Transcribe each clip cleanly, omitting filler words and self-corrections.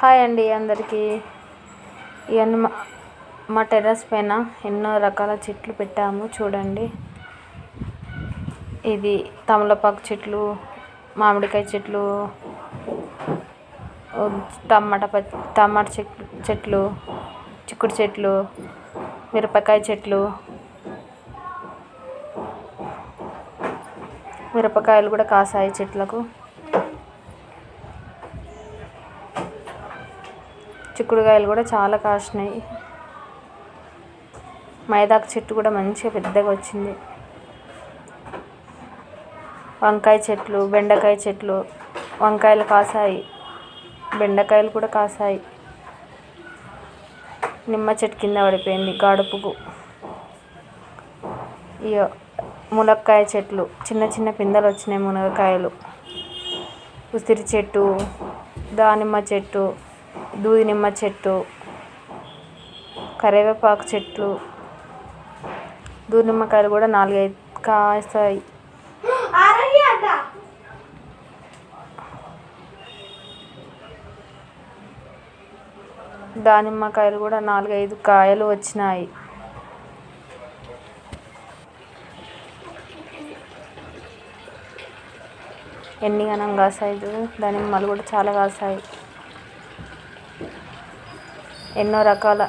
Hi అండి అందరికీ. ఇవన్నీ మా టెర్రస్ పైన ఎన్నో రకాల చెట్లు పెట్టాము చూడండి. ఇది తమలపాకు చెట్లు, మామిడికాయ చెట్లు, టమాటా చెట్లు, చిక్కుడు చెట్లు, మిరపకాయ చెట్లు, మిరపకాయలు కూడా కాసాయి చెట్లకు. చిక్కుడుకాయలు కూడా చాలా కాసినాయి. మైదాకు చెట్టు కూడా మంచిగా పెద్దగా వచ్చింది. వంకాయ చెట్లు, బెండకాయ చెట్లు, వంకాయలు కాసాయి, బెండకాయలు కూడా కాసాయి. నిమ్మ చెట్టు కింద పడిపోయింది గాడుపుకు. ఇయో మునక్కాయ చెట్లు, చిన్న చిన్న పిందెలు వచ్చినాయి మునగకాయలు. ఉసిరి చెట్టు, దానిమ్మ చెట్టు, దూది నిమ్మ చెట్టు, కరివేపాకు చెట్లు, దూది నిమ్మకాయలు కూడా 4-5 కాస్తాయి. దానిమ్మకాయలు కూడా 4-5 కాయలు వచ్చినాయి. ఎన్ని గనం కాసాయి చూడు. దానిమ్మలు కూడా చాలా కాసాయి. ఎన్నో రకాల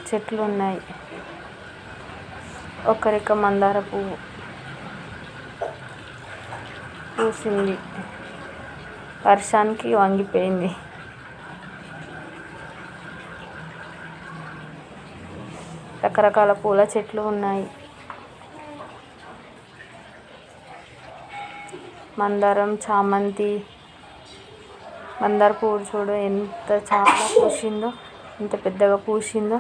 చెట్లు ఉన్నాయి. ఒకరిక మందార పువ్వు పూసింది, వర్షానికి వంగిపోయింది. రకరకాల పూల చెట్లు ఉన్నాయి. మందారం, చామంతి, మందార పువ్వు చూడు ఎంత చాలా పూసిందో, ఎంత పెద్దగా పూసిందో.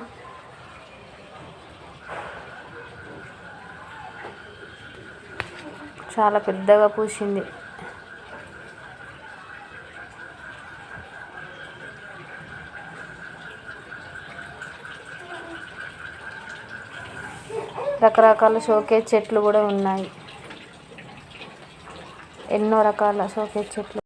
చాలా పెద్దగా పూసింది. రకరకాల షోకేస్ చెట్లు కూడా ఉన్నాయి. ఎన్నో రకాల షోకేస్ చెట్లు.